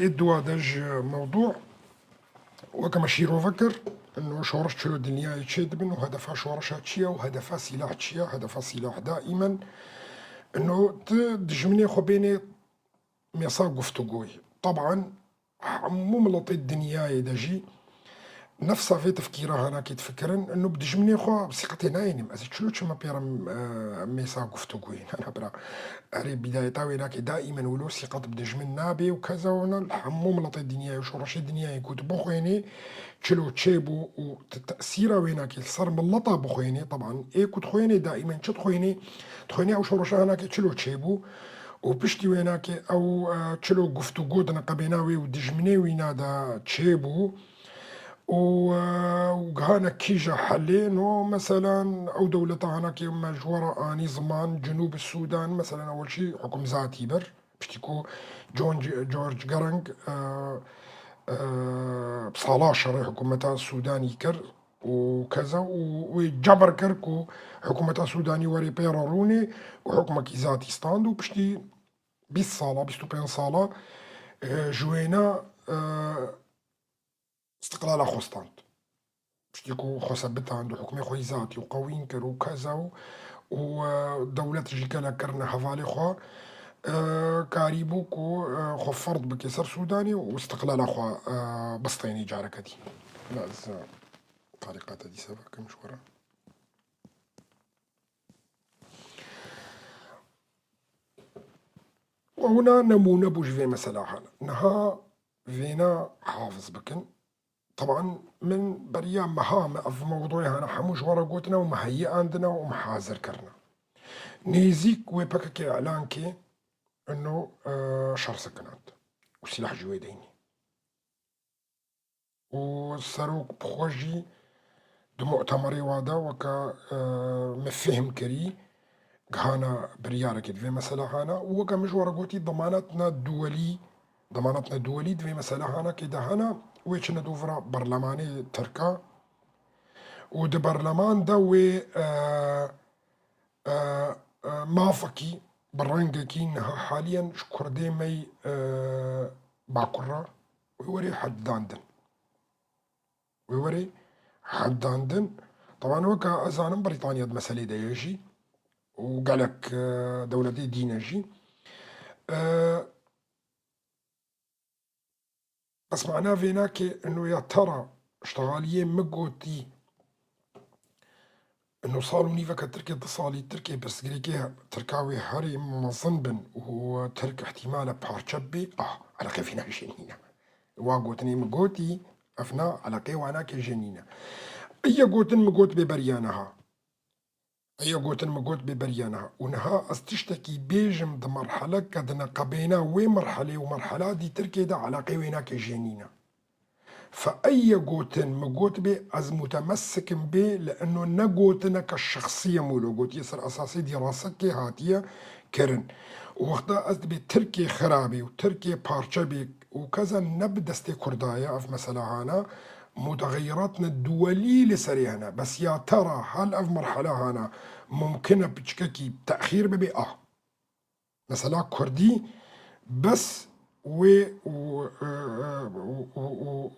إدوا دج موضوع وكما شيرو فكر انه شورش تشلو الدنيا يتشدبن وهدفها شورش هاتشيا وهدفها سلاح تشيا هدفها سلاح دائما انه تدجمني خو بيني ميصا قفتو طبعا مو ملطي الدنيا يدجي نفسها في تفكيرها انا كي تفكرن انه بدجمني خو بثقتي ناينم از تشلوش ما بيرم ميسا قفتو انا برا اري بداية تاوي كي دائما ولو ثقة بدجمن نابي وكذا وانا الحموم ملطي الدنيا وشو رشي الدنيا يكوت بوخيني تشلو تشيبو وتأثيره ويناك صار ملطة بخويني طبعا ايه كنت خويني دائما تشد خويني او شورشا هناك تشلو تشيبو وبشتي ويناك او تشلو قفتو قودنا قبيناوي ودجمني وينادا تشيبو وهانا كيجا حلين مثلا او دولة هانا كيما جوارا اني زمان جنوب السودان مثلا اول شيء حكم ذاتي بر بشتيكو جورج جارنج بصالة شرعي حكومة السوداني كر وكذا وجبر كركو حكومة السوداني وري بيراروني وحكومة ذاتي ستاند وبشتي بيس صالة بيستو صالة جوينا استقلال خوستاند بشتيكو خو ثبتها عنده حكمي خوي ذاتي وقوين كر وكذا ودولة جيكالا كرنا حفالي خو كاريبوكو خو فرض بكسر سوداني واستقلال خو بسطيني جاركتي لا طريقة دي سبا كم شورا وهنا نمونا بوش في مسألة حالا نها فينا حافظ بكن طبعا من بريا مهام في موضوع هنا حموش ورا قوتنا ومهيئ عندنا ومحاذر كرنا نيزيك ويبكك اعلان كي انه شر سكنات وسلاح جويديني وسروك بخوجي دو مؤتمري وادا وكا مفهم كري هانا بريارة كده في مسألة هانا وكا مش ورقوتي ضمانتنا الدولي في مسألة هانا كده هانا ويشنا دوفرا برلماني تركا ود برلمان دا وي مافكي برانجكي انها حاليا شكردي مي باكورا ويوري حداندن طبعا وكا ازانم بريطانيا مسألة دا يجي وقالك دولة دينجي بس معناه فيناك انه يا ترى اشتغالية مقوتي انه صاروا نيفا تركي اتصالي تركي بس قريكي تركاوي هاري مظنبن وهو ترك احتمال بارشبي على كيفنا جنينة واقوتني مقوتي افنا على كي وانا كي جنينة اي قوتن مقوت ببريانها ونها استشتكي بيجم دا مرحلة كدنا قبينا ومرحلة دي تركي دا علاقي وينا كجنينة فأي قوتن مقوت بي از متمسك بي لأنه نقوتنا كالشخصية مولو قوت يسر أساسي دراسك هاتية كرن ووقتا أزد بي تركي خرابي وتركي بارشبي وكذا نبدستي كردايا في مسألة هانا متغيراتنا الدولية لسريعنا بس يا ترى هل في مرحلة هانا ممكنة بتشككي تأخير ببي مثلا كردي بس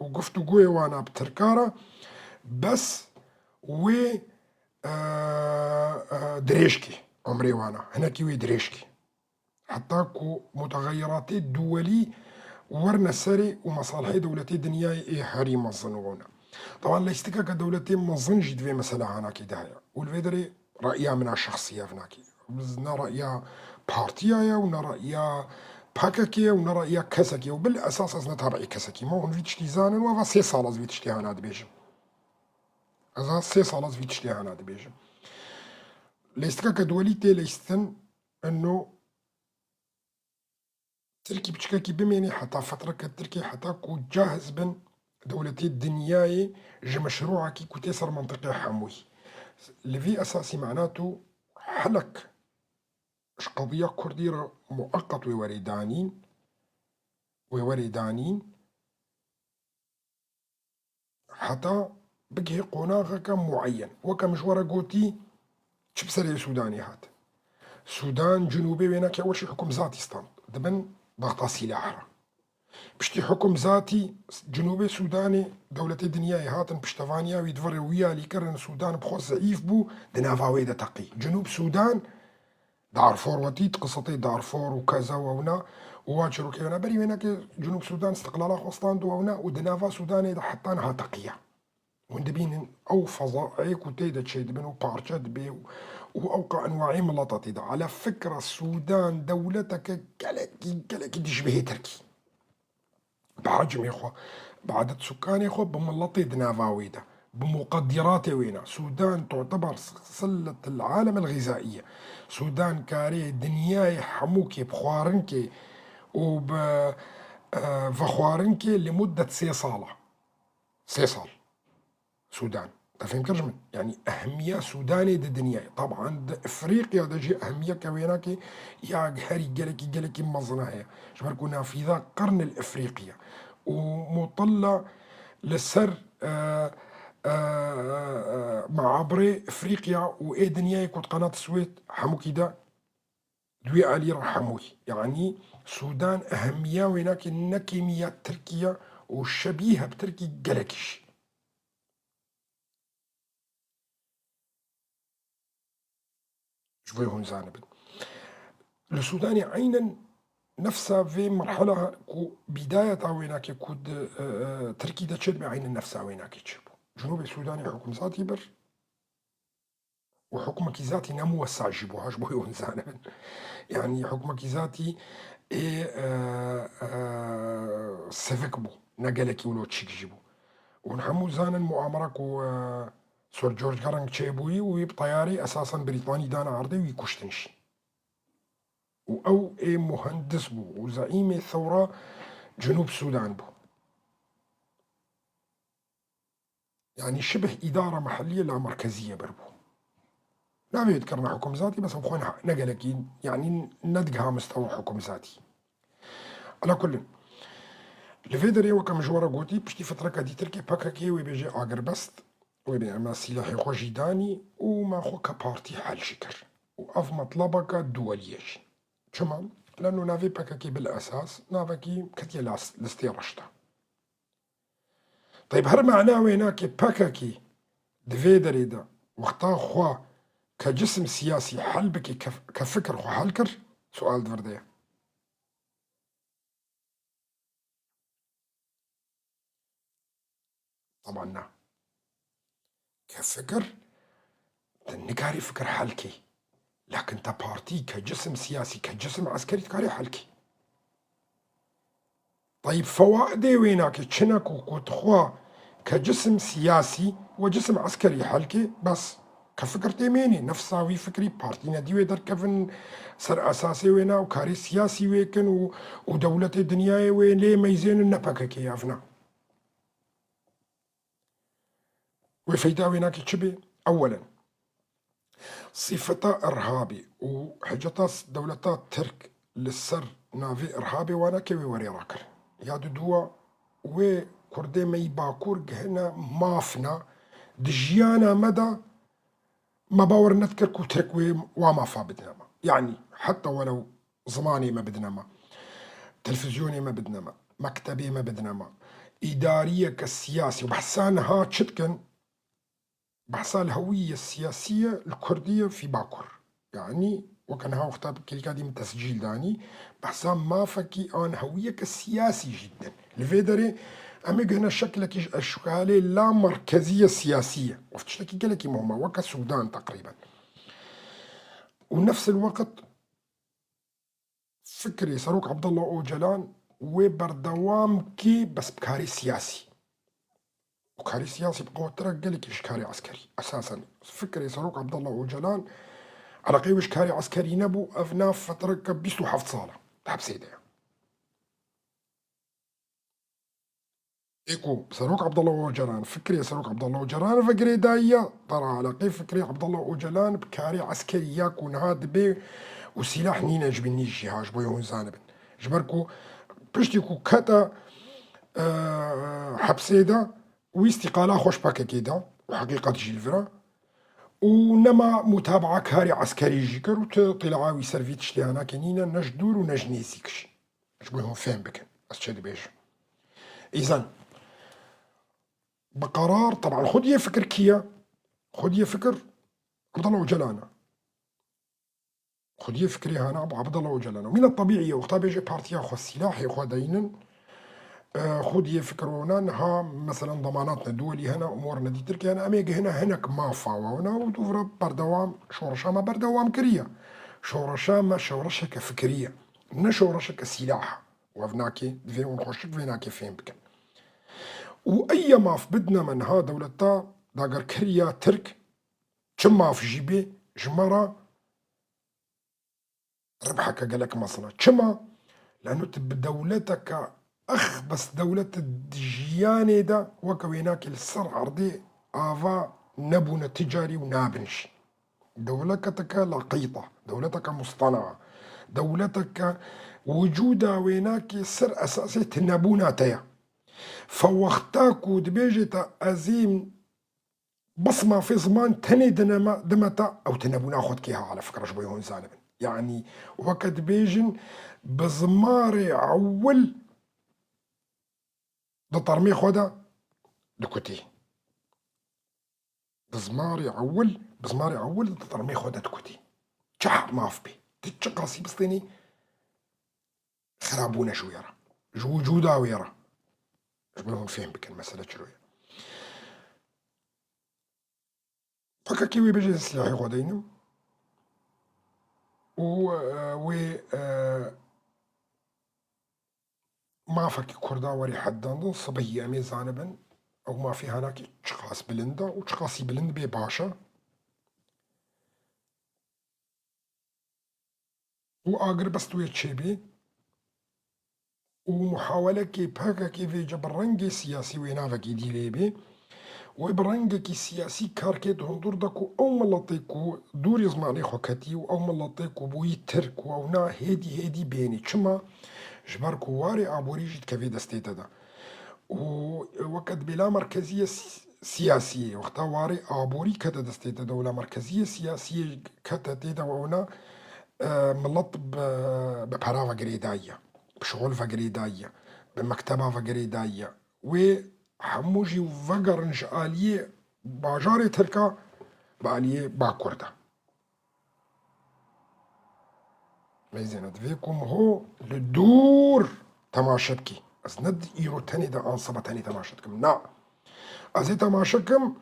وقفتو قوي وانا بتركارة بس دريشكي عمري وانا هناكي دريشكي حتى كو متغيرات الدولي ورنا سري ومصالحي دولتي دنياي ايه هاري مظنونا طبعا ليستكا كدولتي مظن جد في مسألة هناكي دايا والفيدري رأيها من الشخصية هناكي بزنا رأيها بارتيايا ونا رأيها باكاكي ونا رأيها كسكي وبالأساس أزنا تابعي كسكي ما هون في تشتي زانن وفا سي صالز في تشتي هانا دبيجم أزا سي صالز في تشتي هانا دبيجم ليستكا كدولتي ليستن انه تركي بتشكاكي بميني حتى فترة كتركي حتى كو جاهز بن دولتي الدنياي جي مشروع كي كو تيسر منطقة حموي اللي في أساسي معناته حلك اش قضية كردية مؤقت ويوريدانين حتى بقي قناغة كم معين وكمجورة قوتي تشبسري سوداني هات سودان جنوبي وينك أول شي حكم ذاتي ستان دبن ضغط سلاحها بشتي حكم ذاتي جنوب سوداني دولة دنياي هاتن بشتفانيا ويدفر ويا اللي كرن السودان بخو ضعيف بو دنافاوي دا تقي جنوب سودان دارفور وتيت قصتي دارفور وكذا وهنا وواجر وكينا بري هناك جنوب السودان استقلال خواستان دو هنا ودنافا سوداني دا حطانها تقية وندبين او فضائي كتيدة تشيد بنو بارشات بي واوقع انواعي ملطات دا على فكرة السودان دولتك كالكي تشبه تركي بحجم يخو بعدد سكان يخو بملطي دنافاوي ده بمقدرات وينا السودان تعتبر سلة العالم الغذائية السودان كاري دنياي حموكي بخوارنكي وب فخوارنكي لمدة 6 صالة 6 صال سودان تفهم كرجمن يعني أهمية سوداني دي دنياي طبعا دا إفريقيا دا جي أهمية كويناكي يا هاري جلكي مظناها شبركونا في ذا قرن الإفريقيا ومطلع للسر مع عبري افريقيا وايه دنياي كنت قناة السويس حموكي دا دوي علي رحموي يعني السودان اهمية ويناك النكيمية تركيا وشبيهة بتركي جلكش شوفي هون زانب السوداني عينا نفسها في مرحلة بداية ويناك كود تركي دا تشد بعين نفسها ويناك تشبو جنوب السودان حكم ذاتي بر وحكمك ذاتي نمو وسع جيبوهاش بويون زانبن يعني حكمك ذاتي ايه سفك بو نقلكي ولو تشيك جيبو ونحمو زان المؤامرة كو سور جورج كارنج تشيبوي ويبطياري اساسا بريطاني دانا عرضي ويكوشتنشي او ايه مهندس بو وزعيم الثورة جنوب السودان بو يعني شبه إدارة محلية لا مركزية بربو لا بيذكرنا حكم ذاتي بس بخونا نقلكين يعني ندقها مستوى حكم ذاتي على كل لفيدري وكم جورا قوتي بشتي فترة كدي تركي باكاكي ويبيجي آقر بست ويبيجي ما سلاحي خو جيداني وما خو كبارتي حال شكر وأف مطلبك دوليش تمام لأنه نافي باكاكي بالأساس نافكي كتير لاستيرشتا طيب هر معناه ويناك باكاكي دفيدري دا وقتا خوا كجسم سياسي حل بكي كفكر خو حلكر سؤال دفردية طبعا نا كفكر تنكاري فكر حلكي لكن تا بارتي كجسم سياسي كجسم عسكري تكاري حلكي طيب فوائدي ويناك تشنك وكتخوا كجسم سياسي وجسم عسكري حلكي بس كفكر تيميني نفساوي فكري بارتينا ديوي در كفن سر اساسي وينا وكاري سياسي ويكن ودولة الدنيا وين ليه ميزين النبكة كيافنا وفيدا ويناك تشبي اولا صفتا ارهابي وحجتا دولتا ترك للسر نافي ارهابي وانا كوي وري راكر يادو دوا و كردي مي باكور جهنا مافنا دجيانا مدى ما باور نذكر كترك وما فا بدنا يعني حتى ولو زماني ما بدنا ما تلفزيوني ما بدنا ما مكتبي ما بدنا ما إدارية كالسياسي وبحسان ها تشتكن بحسان الهوية السياسية الكردية في باكور يعني وكان ها اختار كل كادي من تسجيل داني بحسان ما فكي آن هوية كالسياسي جدا الفيدري أمي هنا شكلك أشكالي لا مركزية سياسية وفتشتكي قالك مهمة وكا السودان تقريبا ونفس الوقت فكري صاروخ عبد الله أوجلان وبردوام كي بس بكاري سياسي وكاري سياسي بقوة ترى قالك إشكاري عسكري أساسا فكري صاروخ عبد الله أوجلان على قيو إشكاري عسكري نبو أفناف فترة كبستو حفظ صالة تحب سيدة إيكو صاروخ عبد الله أوجلان فكري صاروخ عبد الله أوجلان فكري داية ترى على قيو فكري عبد الله أوجلان بكاري عسكري ياكون هاد بي وسلاح نينا جبني الجهاز بويهون زانبن جبركو بشتيكو كتا حبسيدا واستقالة خوش باكا كيدا وحقيقة جيلفرا ونما متابعة كاري عسكري جيكر وطلعاوي سرفيت شليانا كنينا نجدور ونجنيزيكش جبويهون فهم بكن بس شدي بيش. إذن بقرار طبعا خدي فكر كيا، خدي فكر عبد الله وجلانا، خدي فكري هنا ابو عبد الله وجلانا. من الطبيعي وقتها بيجي بارتيا خو السلاح خو دينا خدي فكر هنا انها مثلا ضماناتنا الدولي هنا امورنا دي تركيا انا اميجي هناك ما فاونا ودورا بردوام شورشا ما بردوام كريا شورشا ما شورشا كفكريه نه شورشا كسلاح وفناكي في ونخشك فيناكي فين بك. واي ما في بدنا من ها دولتا داقر كريا ترك كما في جيبي جمرة ربحك قالك مصنع كما لأنه تب دولتك أخ بس دولة الدجياني دا وكويناك السر عرضي آفا نبونا تجاري ونابنش. دولتك لقيطة، دولتك مصطنعة، دولتك وجودها ويناك سر أساسي تنبونا تيا. فوقتاكو دبيجة أزيم بصمة في زمان تني دمتا أو تنبو ناخد كيها على فكرة شبه هون زالبن يعني وقت بيجن بزماري عول دطرمي خودا دكوتي بزماري عول دطرمي خودا دكوتي شحر ما في بي تتشقاسي بسطيني خرابونا شو يرى وجودا ويرى شبه هون فهم بك المسألة شوية. فكا كيوي بيجي السلاحي غودينو و ما فكي كردا وري حدان صبي امي زانبن او ما في هناك تشخاص بلندا وتشخاصي بلند بي باشا واقر بستوية تشيبي ومحاولة كي باكا كي في جبرنجي سياسي وينافكي دي ليبي وبرنجكي سياسي كاركيت هندور داكو او ملطيكو دوري زماني خوكتي او ملطيكو بوي تركو او نا هيدي بيني چما جباركو واري ابوري جيت كفي دستيتا دا ووقت بلا مركزية سياسية وقتا واري ابوري كتا دستيتا دولة مركزية سياسية كتا تيتا وانا ملط ببراغة قريداية بشغل فقريداية بمكتبة فقريداية و حموجي وفقرنج آلية باجاري تركا بآلية باكوردا ميزينت فيكم هو للدور تماشتكي از ند ايرو تاني دا انصبة تاني تماشتكم نا ازي تماشتكم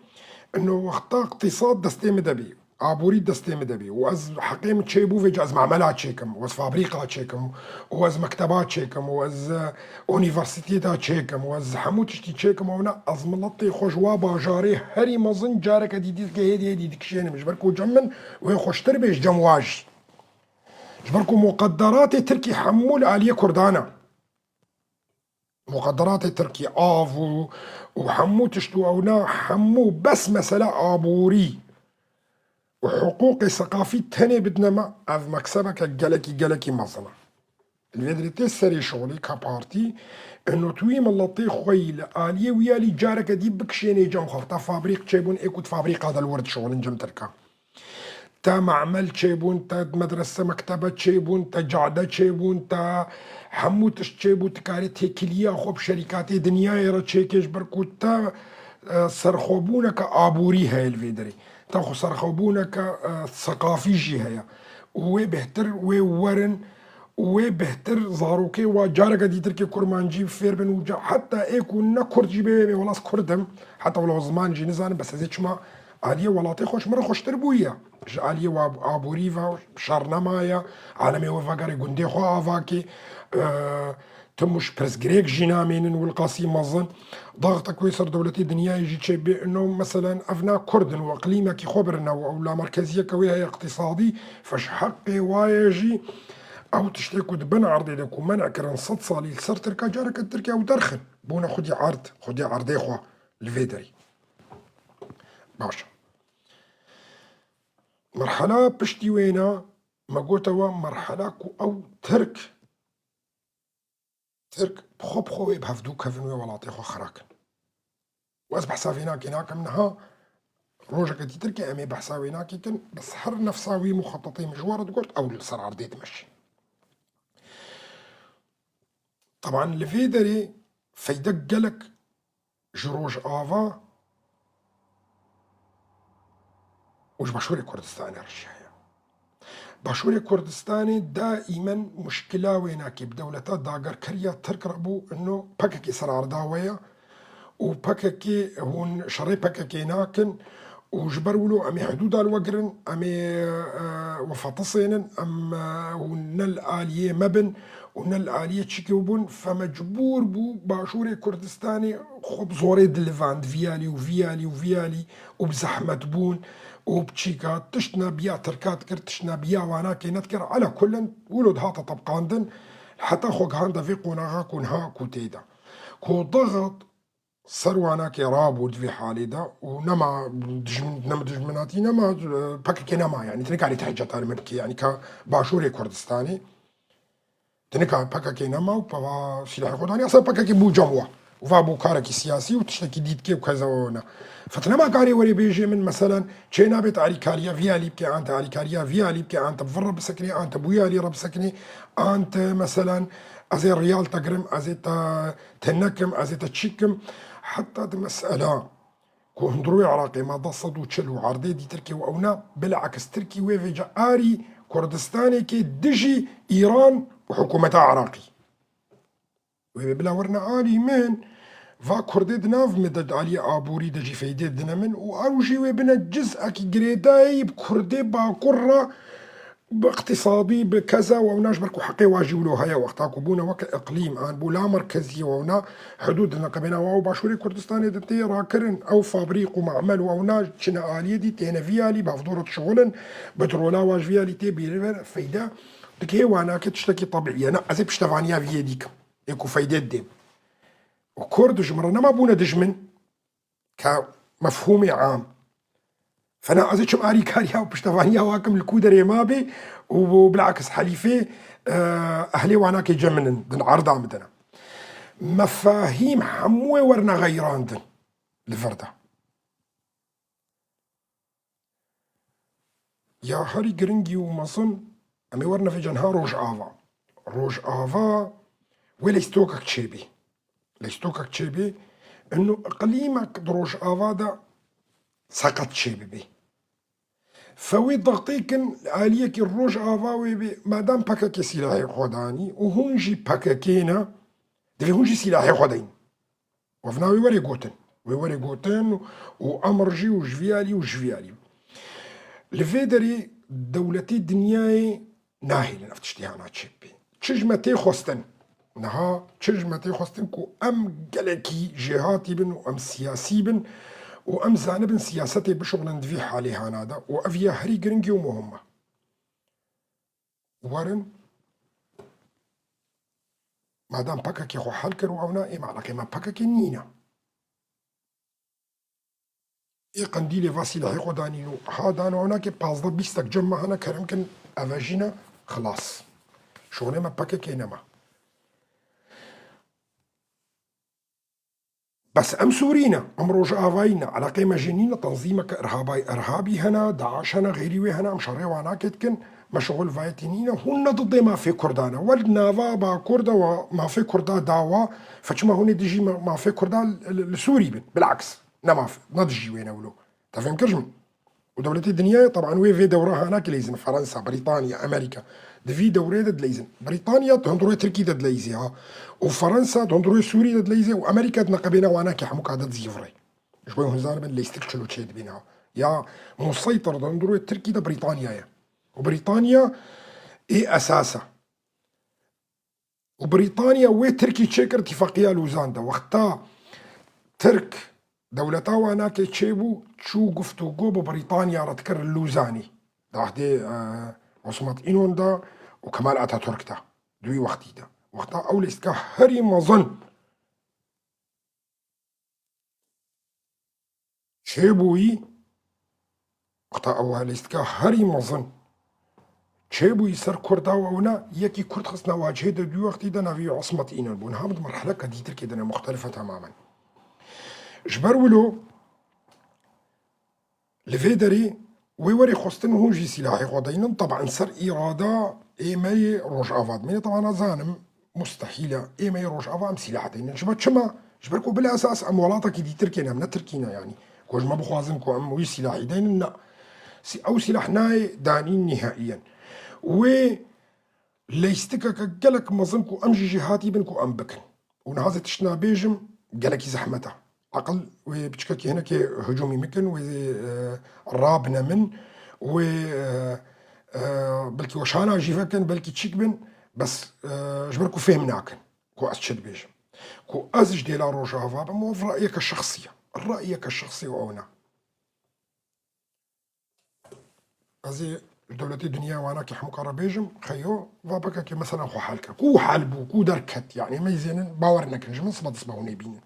انه وقتا اقتصاد دستي مدبي عبوري دستي مدبي واز حقيم تشيبو في از معملات شيكم واز فابريقات شيكم واز مكتبات شيكم واز اونيفرسيتيات شيكم واز حموتشتي شيكم ونا از ملطي خوجوا باجاري هري مزن جارك ديديك هيدي ديكشين مش بركو جمن وين خوش تربيش جمواج جبركو مقدرات تركي حمول عليه كردانا مقدرات تركي آفو وحمو تشتو أونا حمو بس مسألة آبوري وحقوق ثقافي تاني بدنا ما أذ مكسبك جلكي مصنع الفيدريتي سري شغلي كبارتي انه تويم اللطي خوي لآلية ويالي جارك دي بكشيني جم خفتا فابريق تشيبون ايكوت فابريق هذا الورد شغل جم تركا تا معمل تشيبون تا مدرسة مكتبة تشيبون تا جعدة تشيبون تا حموتش تشيبون تكاري تيكلية خوب شركات دنيا يرى تشيكيش بركو تا سرخوبونك آبوري هاي الفيدري تا خو سرخوبونك ثقافي جي هيا وي بهتر وي ورن وي بهتر زاروكي وجارك دي تركي كرمانجي فيربن وجا حتى ايكو نا كردجي بي ولاس كردم حتى ولو زمان جي نزان بس هزيتش ما آلية ولاتي خوش مرة خوش تربوية آلية وابوريفا شارنمايا عالمي وفاقاري قندي خو آفاكي تمش برسجريك جينا مينن والقاسي مظن ضغطك ويسر دولتي دنيا يجي تشبه انه مثلا افنا كردن واقليمك كي خبرنا او لا مركزيه كويها اقتصادي فش حقي وايجي او تشتكوا دبن عرضي لكم منع كرن صد صالي لسر تركا جارك التركيا ودرخن بونا خدي عرضي خوا الفيدري باشا مرحلة بشتي وينا ما قلتوا مرحلة او ترك بخو بهفدو كفن ولاتي خو خراكن واصبح صافيناك هناك منها روجك دي تركي امي بحساويناكي كن بس حر نفساوي مخططي مجوار تقول او صار عرضي تمشي طبعا لفيدري فيدق قلق جروج آفا وش باشوري كردستاني رشايا باشوري كردستاني دائما مشكلة ويناكي بدولتات داقر كريا ترك ربو انه بككي سرار داوية وبككي هون شري بككي ناكن وجبرولو امي حدود الوقرن امي وفاتصينن ام ونل آلية مبن ونل آلية تشكيوبون فمجبور بو باشوري كردستاني خب زوري دلفاند فيالي وفيالي وفيالي وبزحمة بون وبتشيكات تشنا بيا تركات كر تشنا بيا وانا كينات كر على كل ولد هاتا طبقاندن حتى خوك هاندا في قناغا كونها كوتيدا كو ضغط سروانا كي رابود في حالي دا ونما دجمناتي نما باكي نما يعني تنك علي تحجة تاني مبكي يعني كباشوري كردستاني تنك باكي نما وبا سلاح خداني اصلا باكي بو جموة وفابو كاركي سياسي وتشتكي ديتكي وكذا ونا فتنما كاري وري بيجي من مثلا تشينا بيت علي كاريا فيالي بكي انت علي كاريا فيالي بكي انت بفر بسكني انت بويالي رب سكني انت مثلا ازي ريال تقرم ازي تنكم ازي تشيكم حتى المسألة كوندروي عراقي ما ضصدوا تشلو عرضي دي تركي وأونا بالعكس تركي ويفي آري كردستاني كي دجي إيران وحكومتها عراقي ويفي بلا ورنا آلي من فا كردي دناف مدد علي آبوري دجي فيدي دنمن وأوجي ويبنا جزء كي جريداي بكردي باقرة باقتصادي بكذا وناش بركو حقي واجولو هيا وقتا كوبونا وك اقليم ان بولا مركزي ونا حدودنا قبنا واو باشوري كردستاني دتي راكرن او فابريق ومعمل ونا شنا اليه دي تينا فيالي بافدورة شغلن بترولا واج فيالي تي بيرفر فايدة دكي وانا كتشتكي طبيعي انا ازي بشتفانيا في ديك ايكو فايدة ديم وكرد جمرنا ما بونا دجمن كمفهومي عام فانا ازيتشم اري كاريا وبشتفانيا واكم الكودري مابي وبالعكس حليفه اهلي وانا كي جمنن دن عرض عمدنا مفاهيم حموه ورنا غيران دن لفردا يا هاري جرينجي ومصن امي ورنا في جنها روج افا وليستوكك تشيبي ليستوكك تشيبي انه اقليمك دروج افا دا سقط شيبي بي فوي ضغطيكن عليك الروج افاوي بي مادام باكاكي سلاحي خداني وهونجي باكاكينا دفي هونجي سلاحي خدين وفناوي وري قوتن وامرجي وجفيالي لفيدري دولتي دنياي ناهي لنفتشتي انا تشيبي تشجمتي خستن نها تشجمتي خستن كو ام قلكي جهاتي بن وام سياسي بن وام زانبن سياستي بشغل في حالي هانادا وافيا هري جرينجي ومهمة ورن مادام باكاكي خو حالكر وعونا اي معلقي ما باكاكي نينا اي قنديلي فاسيلا هيقو دانينو هادان وعناكي بازدا بيستك جمع هنا كرمكن افاجينا خلاص شغلي ما باكاكي نما بس ام سورينا ام روج افاينا على قيمه جنينه تنظيمك ارهابي هنا داعش هنا غيري هنا ام شري وانا كتكن مشغول فايتينينا هن ضد ما في كردانا والنافا با كردا وما في كردا دعوة فشما هون ديجي ما في كردا السوري بالعكس ما في نضجي وين ولو تفهم كرجم ودولة الدنيا طبعا وي في دورها هناك ليزن فرنسا بريطانيا امريكا دفي دوري دد ليزن بريطانيا تهندروي تركي دد ليزيها وفرنسا تهندروي سوري دد ليزي وامريكا تنقبينا وانا كي حموك عدد زيفري شوي هزار من ليستكشلو تشيد بينها يا مسيطر تهندروي تركي دا بريطانيا يا وبريطانيا ايه اساسا وبريطانيا وي تركي تشيكر اتفاقية لوزان دا وقتا ترك دولتا وانا كي تشيبو تشو قفتو قوبو بريطانيا رتكر اللوزاني دا وحدي عصمت إنون دا وكمال أتاتورك دا دوي وقتي دا وقتا أول إسكا هري مظن شيبوي وقتا أول إسكا هري مظن شيبوي سر كردا وونا يكي كرد خصنا واجهة دا دوي وقتي دا نافي عصمت إنون بون هامد مرحلة كديتر كده مختلفة تماما جبرولو لفيدري ويوري خستن هونجي سلاحي غودينن طبعا سر إرادة إيمي روج أفاد مني طبعا زانم مستحيلة إما يروج أفا أم سلاح دين جبر شما جبركو بالأساس أم ولاطك دي تركينا من تركينا يعني كوج ما بخوازنكو أم وي سلاح دين لا أو سلاح ناي دانين نهائيا و ليستك قالك مظنكو أم جهاتي بنكو أم بكن ونهازة تشنا بيجم قالك زحمته عقل وبتشككي هنا كي هجومي مكن و رابنا من و بلكي وشانا جيفكن بلكي تشيك بس جبركو فهمناكن كو أسشد بيجم كو أزج ديلا روجافا بمو في رأيك الشخصية رأيك الشخصي وأونا أزي دولتي دنيا وانا كي حمقرا بيجم خيو فابكا كي مثلا خو حالك كو حالبو كو دركت يعني ما يزينن باورنا كنج من صبت صباوني بين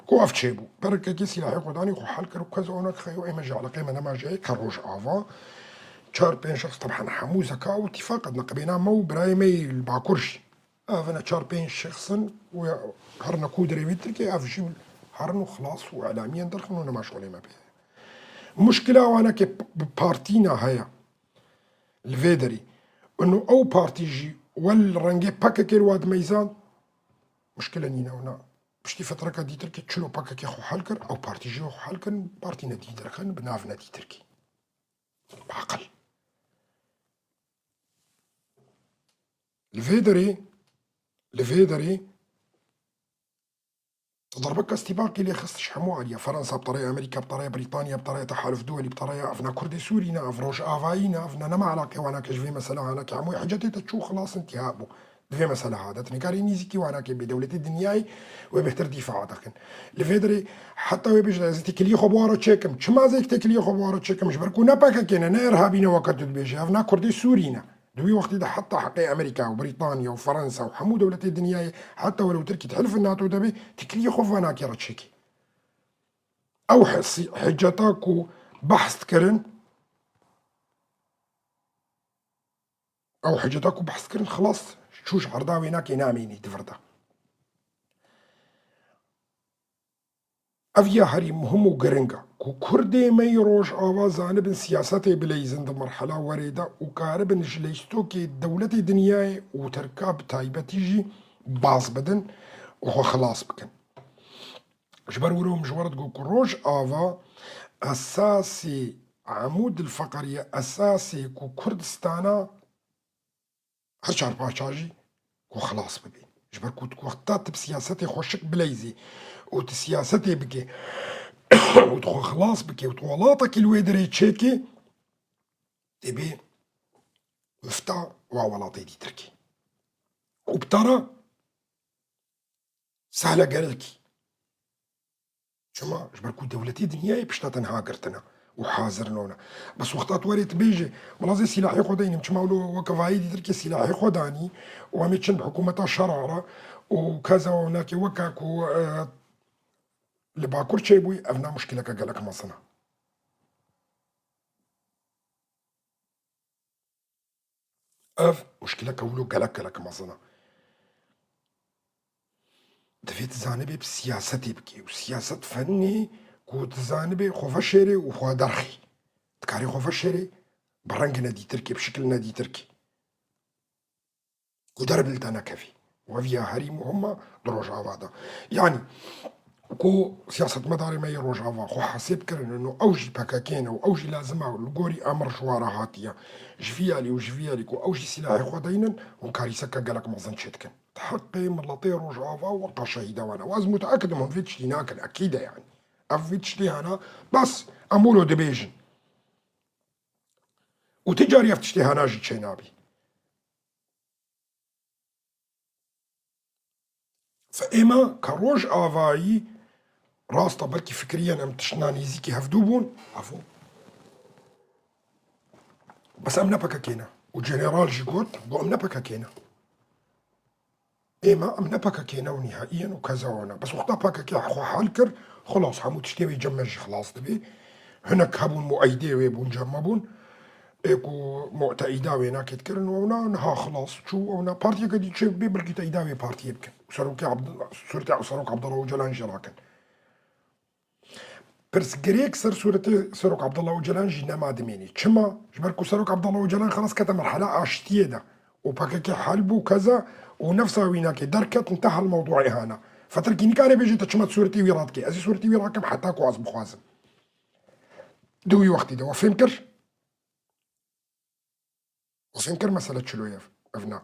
كو افتشيبو بركا كي سلاحي قداني خو حالك ركز اونك خيو ايما جا على قيمة نما جاي كروج افا شهر بين شخص طبعا حمو زكاة واتفاق نقبينا مو برايمي الباكورشي افنا شهر بين شخص وهرنا كودري متركي افجي هرنو خلاص واعلاميا درخنو نما شغلي ما بيه مشكلة وانا كي بارتينا هيا الفيدري انه او بارتي جي والرنجي باكا كي واد ميزان مشكلة نينا هنا بشتي فترة كا دي تركي تشلو باكا كي خو حالكر او بارتي جي خو حالكر بارتي ندي درخن بناف ندي تركي بعقل الفيدري تضربك استباقي اللي خص شحمو عليا فرنسا بطريقه امريكا بطريقه بريطانيا بطريقه تحالف دولي بطريقه افنا كردي سورينا افروش افاينا افنا نما علاقه وانا كجفي مثلا انا كعمو حاجتي تشو خلاص انتهاء بو في مسألة هذا تنكاري نيزيكي وانا كي بدولة الدنيا وبهتر دفاع دخن لفيدري حتى وبيج زي تكلي خبوارة تشيكم شما زي تكلي خبوارة تشيكم جبركو نباكا كينا نيرهابينا وقت بيجي افنا كردي سورينا دوي وقت ده حتى حقي امريكا وبريطانيا وفرنسا وحمو دولة الدنيا حتى ولو تركي تحلف الناتو دبي تكلي خفانا كي رتشيكي او حجتاكو بحث كرن او حجتاكو بحث كرن خلاص شوش عرضاوي ناكي ناميني تفردا افيا هري مهم وقرنقا كو كردي ما يروش آوازان بن سياساتي بليزن دا مرحلة وريدة وكاربن جليستو كي دولة دنياي وتركاب تايبتيجي باز بدن وخو خلاص بكن جبر ولو مجورد قو كروج آفا أساسي عمود الفقرية أساسي كو كردستانا هرشار باشاجي كو خلاص ببين جبر كو وقتات بسياستي خوشك بليزي وتسياستي بكي وتخو خلاص بكي وطولاتك الويدري تشيكي تبي وفتا وعولاطي دي تركي وبترى سهلة قالكي شما جبركو دولتي دنياي بشتا تنهاجرتنا وحاضرنونا بس وقتات وريت بيجي ملازي سلاحي خديني مش مولو وكفاي دي تركي سلاحي خداني وميتشن بحكومة شرارة وكذا وناكي وكاكو لباكور تشيبوي افنا مشكلة كقالك مصنع اف مشكلة كولو قالك مصنع دفيت زانبي بسياستي بكي وسياسة فني كوت زانبي خوفا شيري وخوا درخي تكاري خوفا شيري برنج نادي تركي بشكل نادي تركي ودرب لتانا كافي وفيا هريم هما دروج عوادا يعني كو سياسة مداري ما يروج عوا خو حسيب كرن انه اوجي باكاكينا واوجي لازمها والقوري امر شوارا هاتيا جفيالي وجفيالي كو اوجي سلاحي خو دينا وكاري سكا قالك مزن شتكن تحقي من لطي روج عوا وقع شهيدا وانا واز متاكد من فيتش ناكل اكيد يعني افيتش لي انا بس امولو دبيجن وتجاري افتشتي هناجي تشينابي فإما كروج آفاي راستا بركي فكريا ام تشناني زيكي هفدوبون عفو بس ام نبكا كينا وجنرال جي قلت بو ام نبكا كينا إما ام نبكا كينا ونهائيا وكذا وانا بس وقتا باكا كي خو حالكر خلاص حمو تشتيوي جمج خلاص دبي هناك هبون مؤيدي ويبون جمبون ايكو مؤتئدا ويناك يتكرن ونا نها خلاص شو ونا بارتي قد يشوف بي بركي تأيداوي بارتي يبكن وسروكي سورتي سروك عبد الله وجلان جراكن برس جريك سورتي سروك عبد الله وجلان جينا ما دميني كما جبركو سروك عبد الله وجلان خلاص كتا مرحلة اشتيه ده وباكاكي حلبو كذا ونفسها ويناكي دركت انتهى الموضوع هنا فتركيني كان بيجي تشمت صورتي ويراتكي ازي صورتي ويراكم حتى كو عزب خوازم دوي وقتي دو وفهمكر مسألة شلو افنا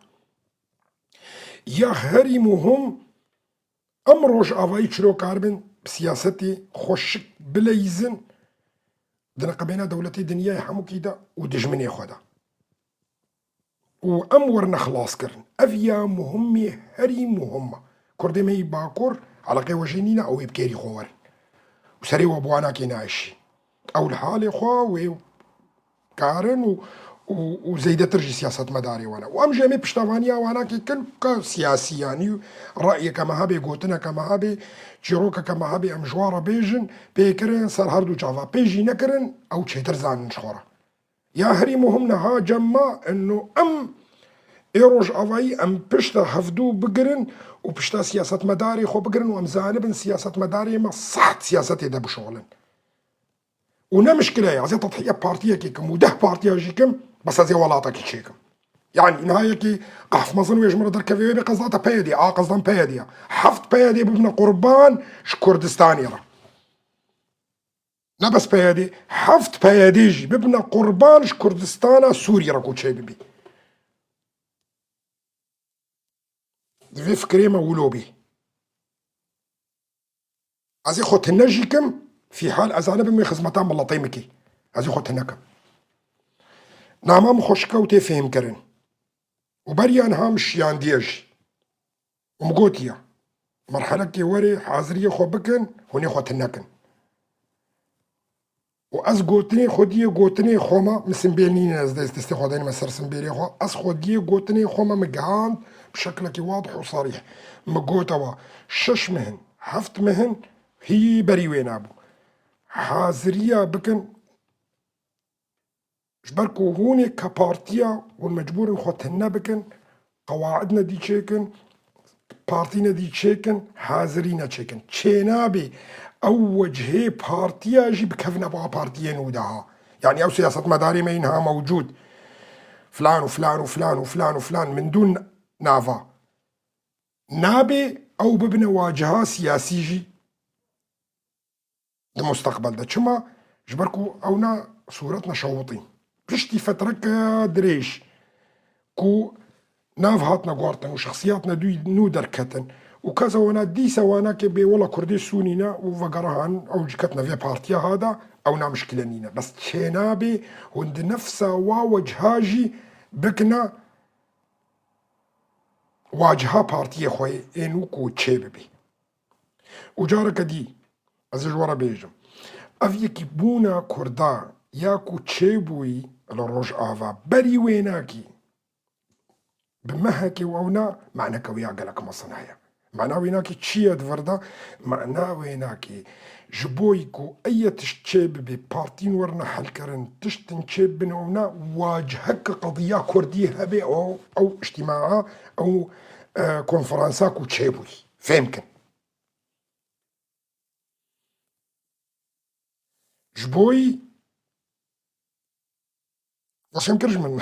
يا هري مهم امروش افاي شلو كاربن بسياستي خوشك بليزن دنا قبينا دولتي دنيا حمو كيدا ودجمني خودا وامورنا خلاص كرن افيا مهمة هري مهمة كردي مي باكور على قي وجينينا او يبكيري خوار وسري وابوانا كي نعيش او الحالي خوا كارن وزيدة ترجي سياسة مداري وانا وام جميع بشتافانيا وانا كي كل كسياسي يعني رأي كما هابي قوتنا كما هابي جيروكا كما هابي ام جوارا بيجن بيكرن سر هردو جافا بيجي نكرن او تشيتر زان نشخورا يا هري مهمنا ها جمع انه ام ايروج افاي ام بشتا هفدو بقرن وبشتا سياسة مداري خو بقرن وام زانبن سياسة مداري ما صحت سياستي ده بشغلن ونا مشكلة يا زي تضحية بارتية كيكم وده بارتية جيكم بس زي ولاطة كيشيكم يعني نهاية كي قحف مصن ويجمر در كفي بقصدها بيدي قصدهم بيدي حفت بيدي بابن قربان كردستاني را لا بس بيدي حفت بيديجي بابن قربان كردستانا سوريا راكو تشي بي في فكري ما ولو بي ازي خوت نجيكم في حال ازانا بمي خزمتان بالله طيمكي ازي خوت نكم نعمام خوشكا وتفهم كرن وبريان هامش يانديج ومقوتيا مرحلة كي وري حاضرية خو بكن هوني خو تنكن وأز قوتني خودية قوتني خوما مسنبيلني ناس دا استخداني مسار سنبيلي خو أز خودية قوتني خوما مقعان بشكل كي واضح وصريح مقوتوا شش مهن حفت مهن هي بري وين أبو حاضرية بكن جبركو هوني كبارتيا والمجبور خو تنبكن قواعدنا دي تشيكن بارتينا دي تشيكن حاضرين تشيكن تشينابي او وجهي بارتيا جي بكفنا بقى بارتيين ودها يعني او سياسة مداري مينها موجود فلان وفلان وفلان وفلان وفلان من دون نافا نابي او ببنى واجهة سياسي جي المستقبل ده شما جبركو اونا صورتنا شوطين بشتي فترك دريش كو ناف هاتنا قوارتن وشخصياتنا نو دركتن وكذا وانا دي سوانا كبي ولا كردي سونينا وفقرهان او جكتنا في بارتيا هذا او نا مشكلة نينا بس تشينابي وند نفسا ووجهاجي بكنا واجهة بارتيا خوي انو كو تشيببي وجارك دي ازجورا بيجم افيكي بونا كردا ياكو تشيبوي لروج افا بري ويناكي بمهكي واونا معنى كويا قالك مصنعيا معنى ويناكي تشيد فردا معنى ويناكي جبويكو اي تشتشيب ببارتين ورنا حلكرن تشتن تشيب بنونا واجهك قضية كردية هبي او اجتماعا او كونفرنسا كو تشيبوي فهمكن جبوي واش يمكنش من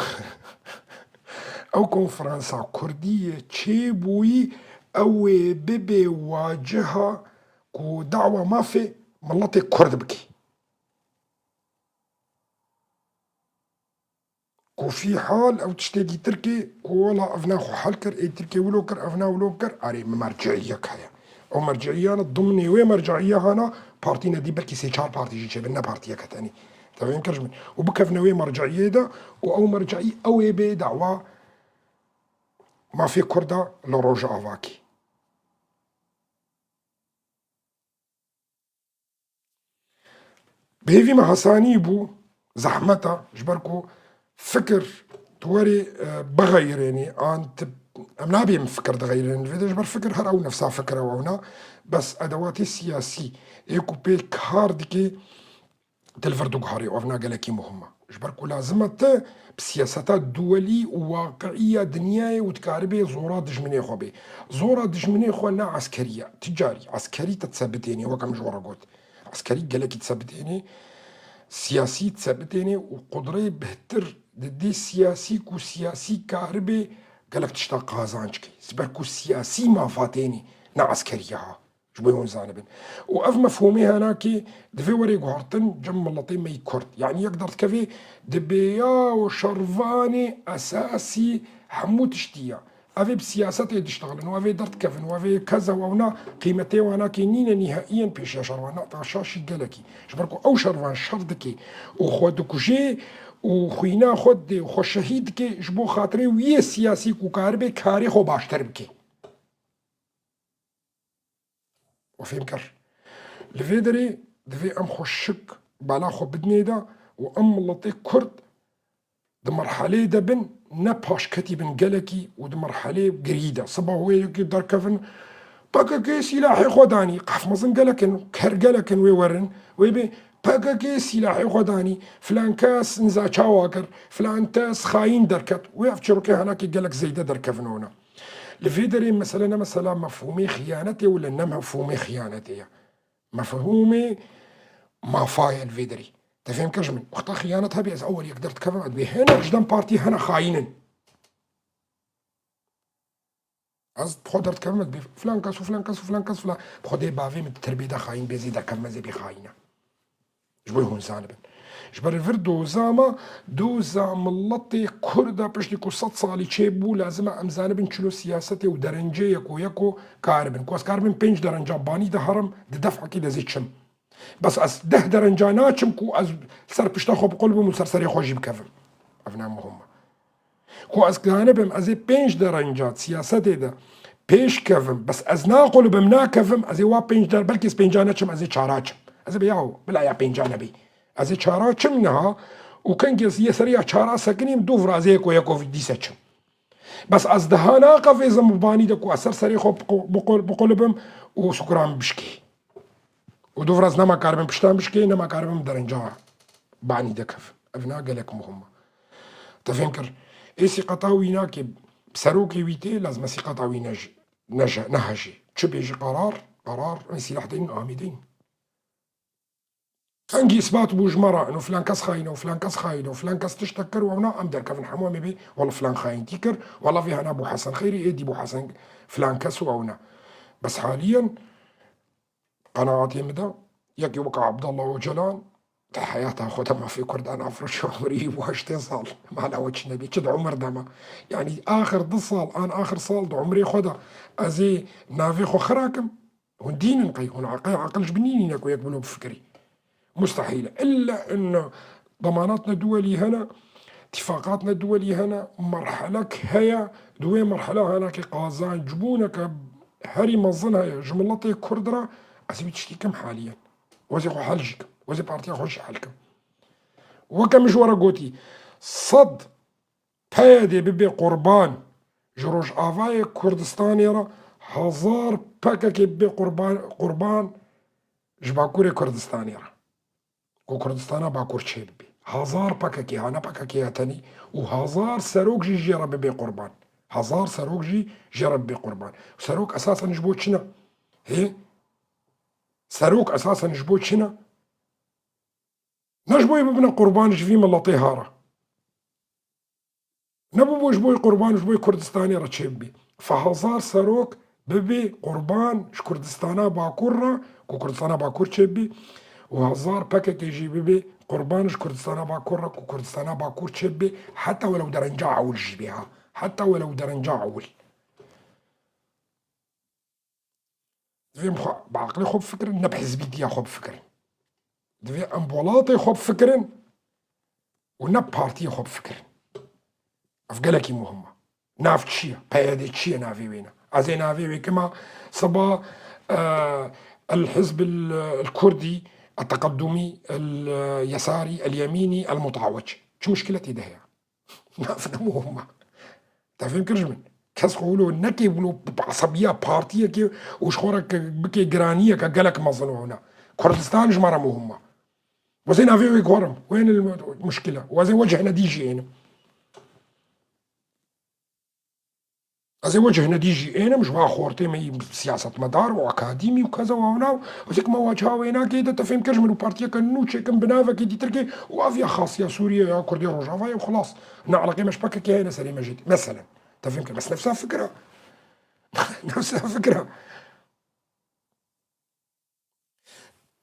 او كونفرنسا كردية تشيبوي او بيبي واجهة كو دعوة ما في ملطي كرد بكي كو في حال او تشتاقي تركي كو ولا افنا خو حالكر اي تركي ولوكر افنا ولوكر اري مرجعية كايا او مرجعية ضمني وي مرجعية هانا بارتينا دي بركي سي شار بارتي جي بنا بارتيا كتاني تمام كرجمن وبكفنا وي مرجعية دا او مرجعية او بي دعوة ما في كردا لروج افاكي بهيفي ما حساني بو زحمتا جبركو فكر توري بغيريني انت نابي من فكر تغيرين في جبر فكر هر او نفسها فكرة وهنا بس ادواتي سياسي ايكو بي كاردكي تلفردو قهاري وافنا قالكي مهمة جبركو لازمت بسياسات دولي وواقعية دنياي وتكاربي زورا دجمني خوبي زورا دجمني خوانا عسكرية تجاري عسكري تتثبتيني وكم جورا قلت عسكري قالكي تثبتيني سياسي تثبتيني وقدري بهتر دي سياسي كو سياسي كاربي قالك تشتا قازانشكي سبركو سياسي ما فاتيني نا عسكريها جبويون زانبن وأف مفهومي هناكي دفي وري قهرتن جم ملطي ما يكرد يعني يقدر تكفي دبيا وشرفاني أساسي حمو تشتيا أفي بسياسته تشتغلن وأفي درت كفن وأفي كذا وأنا قيمتي وأنا كينين نهائيا بيش يا شرفان تعشاشي قالكي شبركو أو شرفان شردكي وخودكو جي وخوينا خود وخو شهيدك جبو خاطري ويه سياسي كوكاربي كاري خو باشتر بكي وفهم كر لفيدري دفي ام خوشك بالا خو بدنيدا وام لطي كرد دمرحلي دبن نباش كتبن قلكي ودمرحلي قريدة صبا هو يقدر كفن باكا كي سلاحي خداني قف مزن قلكن كر قلكن ويورن ويبي باكا كي سلاحي خداني فلان كاس نزا شاواكر فلان تاس خاين دركت ويفجرو كي هناك قلك زيدة دركفنونا لفيدري مثلا مفهومي خيانتي ولا مفهومي خيانتي مفهومي ما فايل فيدري تفهم كجمن وقتا خيانتها بيز اول يقدر تكفن بي هنا قدام بارتي هنا خاينن از بخدر تكفن بي فلان كاس وفلان كاس وفلان كاس فلان بخدي بافي من التربيه دا خاين بيزيد كم زي بخاينه جبوي هون سالبن جبر الفردو زاما دو زام اللطي كردا بشتي كو صد صالي تشيبو لازم امزانبن تشلو سياستي ودرنجي يكو كاربن كواس كاربن بينج درنجا باني ده هرم ده دفع كده زي تشم بس از ده درنجا ناتشم كو از سر بشتا خو بقلبم وسرسري خوجي بكفم افنا مهمه كو از كانبم از بينج درنجات سياستي ده بيش كفم بس از ناقل بمنا كفم از وا بينج در بلكي بينجاناتشم از چاراتشم از بياو بلا يا بينجانبي از چاراتشم نها وكان يسريع چارا سكنيم دو فرازي كو يكو في ديساتشم بس از دهانا قف زم باني دكو اثر سري خو بقلبم وسكران بشكي ودو فراز نما كاربم بشتان بشكي نما كاربم درنجا باني دكف ابنا قالك مهمه تفكر ايسي قطاوي ناكب بسروكي ويتي لازم سي قطاوي نهجي تشو بيجي قرار سلاح دين عامدين كان اثبات بوجمره انه فلان كاس خاينه وفلان كاس خاينه وفلان كاس تشتكر وانا ام درك في حمامي بي والله فلان خاين تيكر والله فيها انا ابو حسن خيري ايدي ابو حسن فلان كاس وانا بس حاليا قناعتي مدى ياكي وقع عبد الله وجلان حياتها خدها ما في كردان افرش عمري وهشتين صال ما على وجه نبي كد عمر دما يعني اخر ض صال انا اخر صال دو عمري خدها ازي نافي خو خراكم هون دين نقي هون عقل جبنيني ناكو يقبلوا بفكري مستحيلة إلا أن ضماناتنا الدولي هنا اتفاقاتنا الدولي هنا مرحلة هي دوي مرحلة هنا كي قازان جبونك هاري مظنها جملتي كردرة أسيبي تشتيكم حاليا وزي خو حالجكم وزي بارتيا خوش حالكم وكم جورا قوتي صد بادي ببي قربان جروج آفاي كردستاني را هزار باكا كي ببي قربان جباكوري كردستاني را کو کردستانا باکور چه بی هزار پاککی هانا پاککی هتنی و هزار سروک جی جرب بی قربان هزار سروک جی جرب بی قربان سروک اساسا نجبو چنا هی سروک اساسا نجبو چنا نجبو ببنا قربان جفي ملطي هارا نبو جبو قربان جبو كردستاني را چه بی فهزار سروک ببي قربان كردستانا باكور را کو كردستانا باكور چه بی وهزار باكك يجي ببي قربانش كردستانا باكور كردستانا باكور تشبي حتى ولو درنجا عول جيبيها حتى ولو درنجا عول دفي بعقلي خوب فكر نب حزبيتي خوب فكر دفي امبولاطي خوب فكر ونب بارتي خوب فكر افقالكي مهمة ناف تشيا بايدي تشيا نافي وينا ازي نافي وي كما صبا الحزب الكردي التقدمي اليساري اليميني المتعوج شو مشكلتي ده نافنا مهمة تعرفين كرجمن كاس قولوا نكي بلو بعصبية بارتية كي وش خورك بكي جرانية كجلك مظلوم هنا كردستان جمرة مهمة وزين أفيوي كورم وين المشكلة وزين وجهنا ديجي هنا از وجه نتيجي انا مش واخورتي مي سياسة مدار واكاديمي وكذا وهنا وزيك ما واجهها وينا كيدا تفهم كرجمن وبارتيا كنوتشي كم بنافا كي دي تركي وافيا خاص يا سوريا يا كرديا رجافا وخلاص نعلقي مش باكا كي هنا سليمة جدي مثلا تفهم بس نفسها فكرة نفسها فكرة.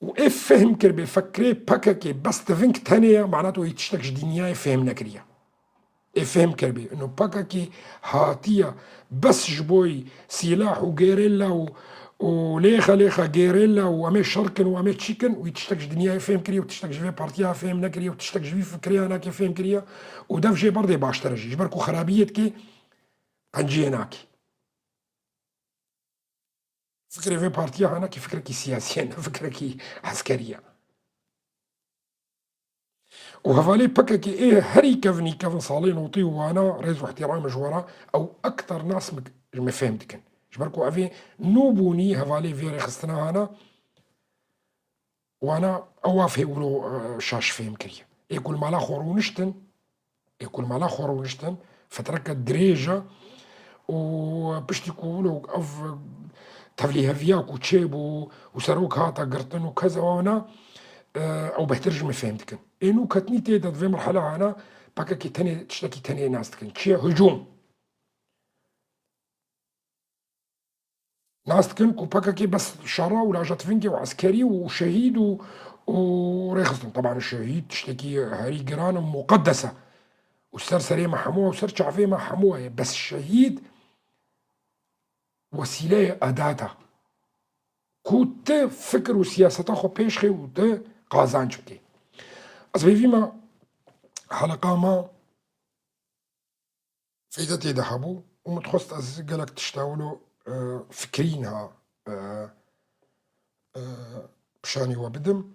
وإف فهم كربي فكري بككي بس تفنك تانية معناته يتشتكش دنياي فهم نكريا. فهم كربي انه باكاكي هاتية بس جبوي سلاح وجيريلا وليخا ليخا جيريلا وامي شركن وامي تشيكن ويتشتكش دنيا فهم كريا وتشتكش في بارتيها فهم نكريا وتشتكش في فكريا هناك فهم كريا ودف جي برضه باش ترجي جبركو خرابيتكي هنجي هناكي فكري في بارتيها هناك فكركي سياسيا فكركي عسكرية وهفالي بككي هري كفني كفن صالين وطي وانا ريز واحترام جوارا او اكثر ناس ما فهمتكن جبركو افي نوبوني هفالي فيري خستنا انا وانا اوافي ولو شاش فهم كريا يقول مالا خورونشتن يقول مالا خورونشتن فتركت دريجة وباش تقولوا اف تفلي هفياك وتشيب وسروك هاتا قرطن وكذا وانا او بهترج ما فهمتكن انو كتني تيدا في مرحله انا باكا كي تاني تشتكي تاني ناس تكن تشي هجوم ناس تكن كو باكا كي بس شارع ولا جات فينكي وعسكري وشهيد وريخصن طبعا الشهيد تشتكي هاري جيران مقدسه والسرسريه محموها وسرش عفيه محموها بس الشهيد وسيله اداتا كوت فكر وسياسة خو بيشخي وده قازانجبكي أصبحي فيما حلقة ما فايدتي دحبو ومتخصت أزيز قالك تشتاولو فكرينها بشاني وبدم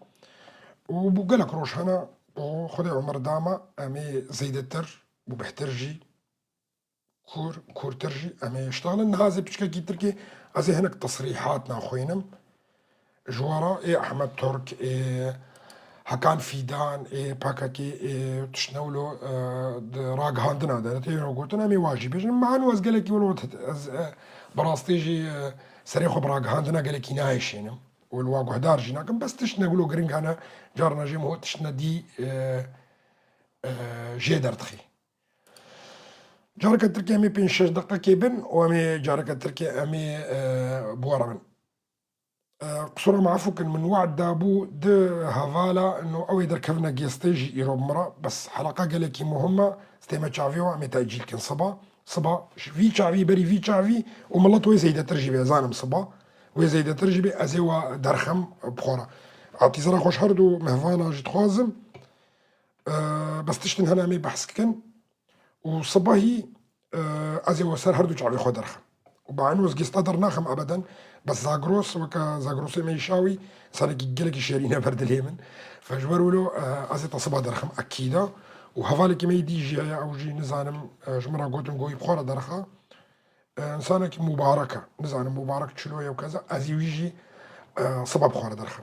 وقالك روش هنا وخذي عمر داما أمي زيدتر وبحترجي كور ترجي أمي يشتغل النهازي بتشكل تركي أزي هناك تصريحاتنا خوينم جوارا أحمد ترك هكان فيدان باكاكي تشنولو راق هاندنا دارتي قلتنا مي واجب مع نواز قالك يقولوا براستيجي سريخو براق هاندنا قالك ينايش يعني والواقع هدار جيناكم بس تشنا يقولوا قرينك انا جارنا جيم هو تشنا دي جي درتخي جارك التركي امي بين 6 دقائق كيبن وامي جارك التركي امي بورا قصورة معفوكن من وعد دابو دو هافالا انه او يدر كفنا جيستيجي يروب مرا بس حلقة قالك مهمة ستيما تشافيو عمي تأجيل كن صبا في تشافي بري في تشافي وملط وي زيدا ترجبي زانم صبا وي زيدا ترجبي ازيوا درخم بخورا عطي زرا خوش هردو مهفانا جي تخوازم بس تشتن هنا مي بحث كن وصباهي ازيوا سر هردو تشافي خو درخم وبعنوز قيستادر ناخم ابدا بس زاغروس وكا زاغروسي ما يشاوي صار يقلك يشارينا برد اليمن فجبروا له ازي تصبا درخم اكيدا وهفالك ما يدي جي او جي نزانم جمرا قوتن قوي بخورا درخا انسانك مباركه نزانم مبارك تشلويا وكذا ازي ويجي صبا بخورا درخم